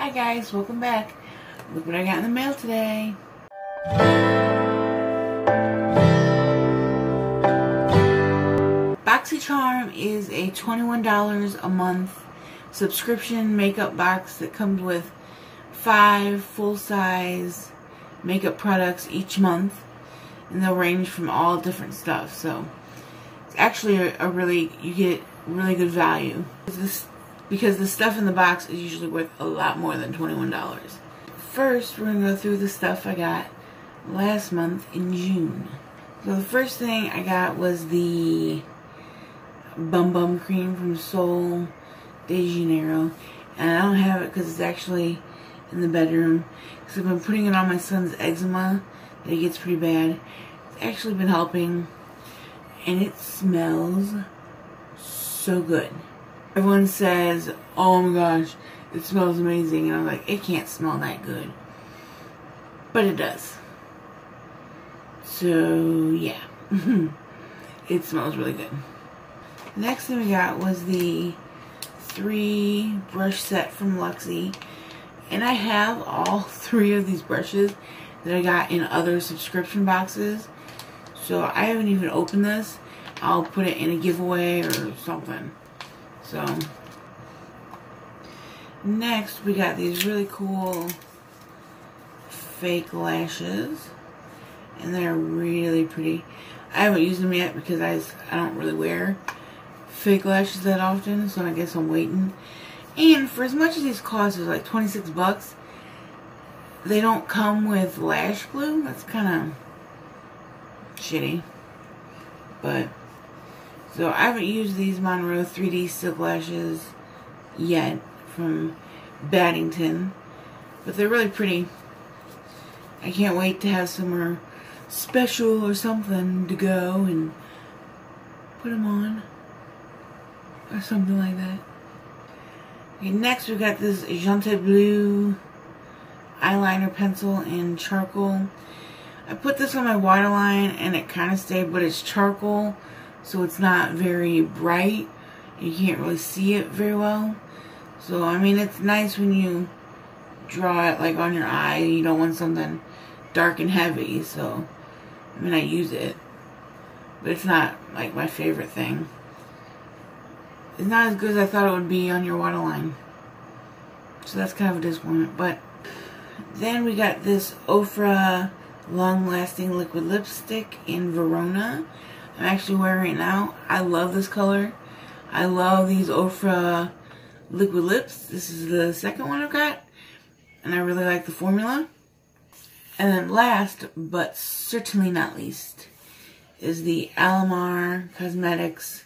Hi guys, welcome back. Look what I got in the mail today. Boxycharm is a $21 a month subscription makeup box that comes with 5 full-size makeup products each month, and they'll range from all different stuff. So it's actually you get really good value. Because the stuff in the box is usually worth a lot more than $21. First, we're going to go through the stuff I got last month in June. So the first thing I got was the Bum Bum Cream from Sol de Janeiro. And I don't have it because it's actually in the bedroom. Because I've been putting it on my son's eczema that he gets pretty bad. It's actually been helping. And it smells so good. Everyone says, oh my gosh, it smells amazing. And I'm like, it can't smell that good. But it does. So, yeah. It smells really good. The next thing we got was the 3 brush set from Luxie. And I have all 3 of these brushes that I got in other subscription boxes. So I haven't even opened this. I'll put it in a giveaway or something. So, next we got these really cool fake lashes, and they're really pretty. I haven't used them yet because I don't really wear fake lashes that often, so I guess I'm waiting. And for as much as these cost, it's like 26 bucks, they don't come with lash glue. That's kind of shitty, but so I haven't used these Monroe 3D silk lashes yet from Baddington, but they're really pretty. I can't wait to have somewhere special or something to go and put them on or something like that. Okay, next we got this Jante Bleu eyeliner pencil in charcoal. I put this on my waterline and it kind of stayed, but it's charcoal. So it's not very bright. You can't really see it very well. So, I mean, it's nice when you draw it like on your eye. You don't want something dark and heavy. So, I mean, I use it. But it's not like my favorite thing. It's not as good as I thought it would be on your waterline. So that's kind of a disappointment. But then we got this Ofra long-lasting liquid lipstick in Verona. I'm actually wearing it now. I love this color. I love these Ofra liquid lips. This is the second one I've got. And I really like the formula. And then last, but certainly not least, is the Alamar Cosmetics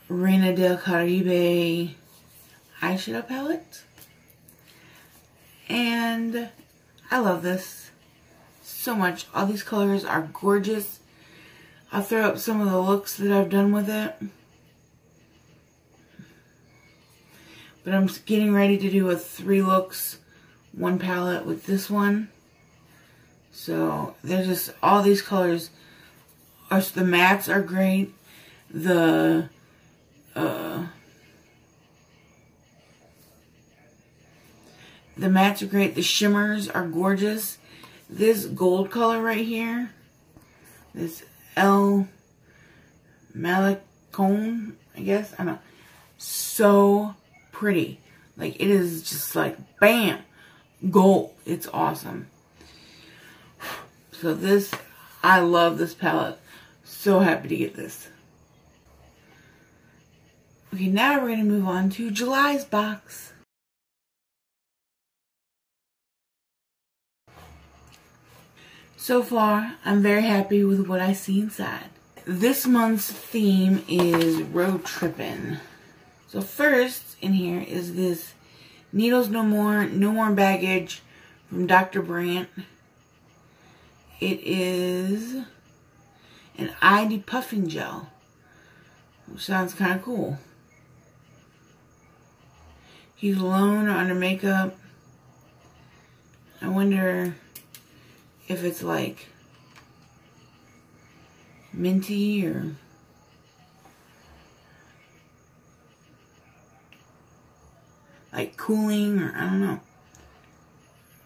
Reina del Caribe eyeshadow palette. And I love this so much. All these colors are gorgeous. I'll throw up some of the looks that I've done with it. But I'm getting ready to do a 3 looks, 1 palette with this one. So there's just all these colors. The mattes are great. The mattes are great. The shimmers are gorgeous. This gold color right here, this El Malecon, I guess. I don't know. So pretty. Like, it is just like, bam, gold. It's awesome. So this, I love this palette. So happy to get this. Okay, now we're going to move on to July's box. So far, I'm very happy with what I see inside. This month's theme is road tripping. So first in here is this Needles No More, No More Baggage from Dr. Brandt. It is an eye depuffing gel, which sounds kind of cool. He's alone or under makeup. I wonder if it's like minty or like cooling, or I don't know.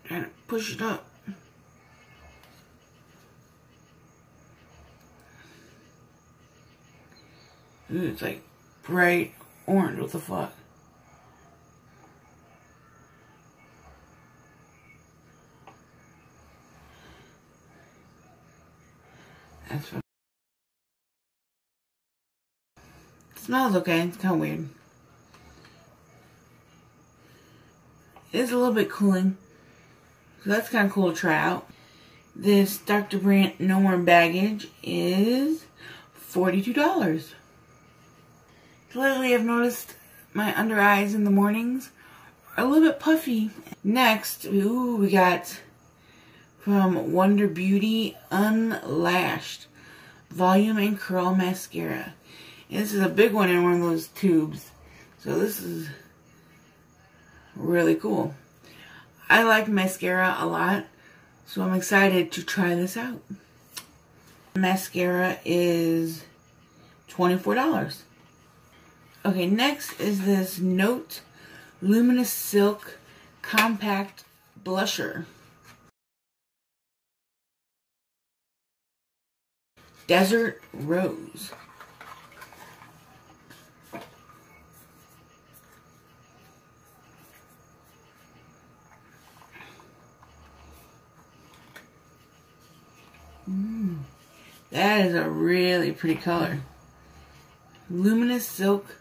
Trying to push it up. Ooh, it's like bright orange. What the fuck? That's what. It smells okay. It's kind of weird. It is a little bit cooling. So that's kind of cool to try out. This Dr. Brandt No More Baggage is $42. Lately I've noticed my under eyes in the mornings are a little bit puffy. Next, ooh, we got from Wonder Beauty Unlashed Volume and Curl Mascara. And this is a big one in one of those tubes. So this is really cool. I like mascara a lot, so I'm excited to try this out. Mascara is $24. Okay, next is this Note Luminous Silk Compact Blusher. Desert Rose. That is a really pretty color. Luminous Silk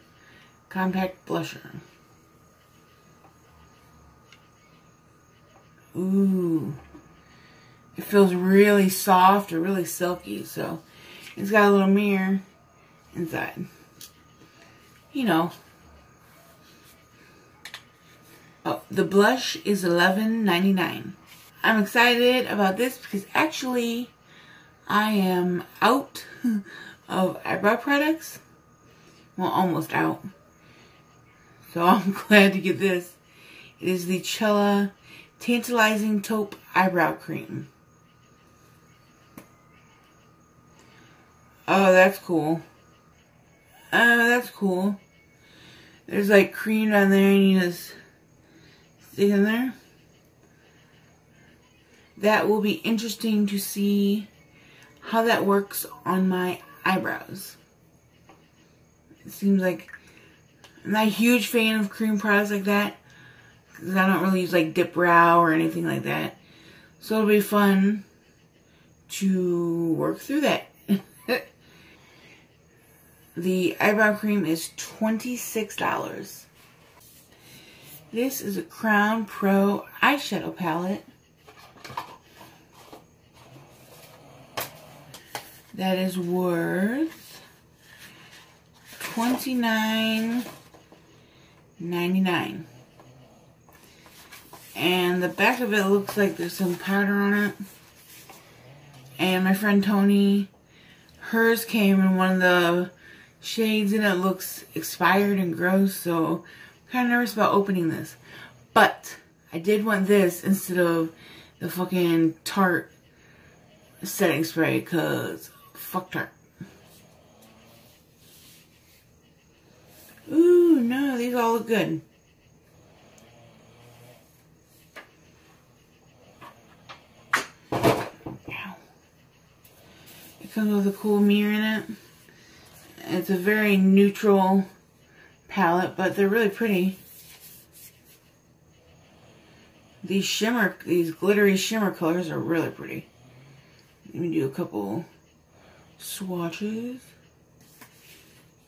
Compact Blusher. Ooh. It feels really soft or really silky, so it's got a little mirror inside. You know. Oh, the blush is $11.99. I'm excited about this because actually I am out of eyebrow products. Well, almost out. So I'm glad to get this. It is the Cella Tantalizing Taupe Eyebrow Cream. Oh, that's cool. Oh, that's cool. There's like cream on there and you just stick in there. That will be interesting to see how that works on my eyebrows. It seems like I'm not a huge fan of cream products like that because I don't really use like Dip Brow or anything like that. So it'll be fun to work through that. The eyebrow cream is $26. This is a Crown Pro eyeshadow palette. That is worth $29.99. And the back of it looks like there's some powder on it. And my friend Tony, hers came in one of the shades and it looks expired and gross, so I'm kind of nervous about opening this. But I did want this instead of the fucking Tarte setting spray, because fuck Tarte. Ooh, no, these all look good. Ow. It comes with a cool mirror in it. It's a very neutral palette, but they're really pretty. These glittery shimmer colors are really pretty. Let me do a couple swatches.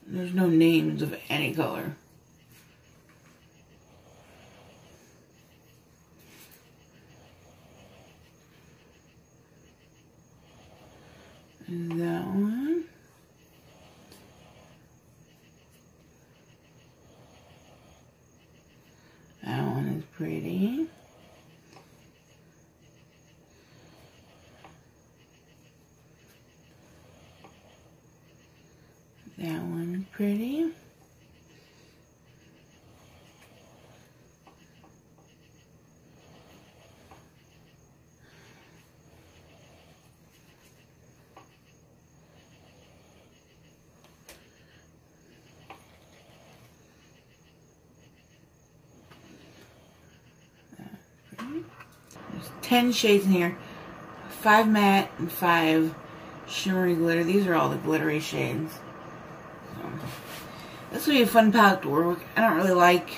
There's no names of any color. And that one. That one is pretty. That one is pretty. 10 shades in here. 5 matte and 5 shimmery glitter. These are all the glittery shades. So, this will be a fun palette to work with. I don't really like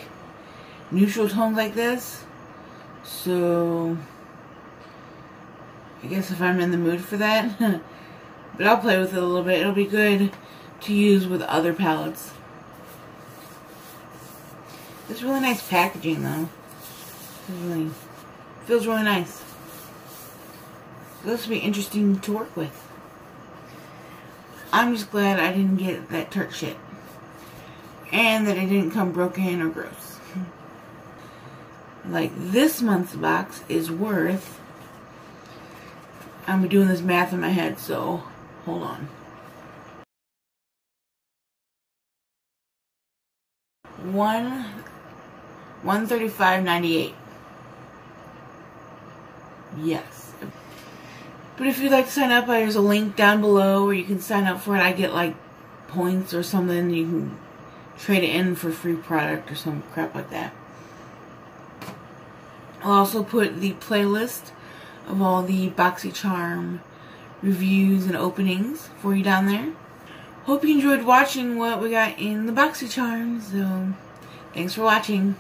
neutral tones like this. So, I guess if I'm in the mood for that. But I'll play with it a little bit. It'll be good to use with other palettes. It's really nice packaging though. It feels really nice. So this will be interesting to work with. I'm just glad I didn't get that tart shit. And that it didn't come broken or gross. Like this month's box is worth... I'm doing this math in my head, so hold on. $135.98. Yes. But if you'd like to sign up, there's a link down below where you can sign up for it. I get like points or something. You can trade it in for free product or some crap like that. I'll also put the playlist of all the Boxycharm reviews and openings for you down there. Hope you enjoyed watching what we got in the Boxycharm. So, thanks for watching.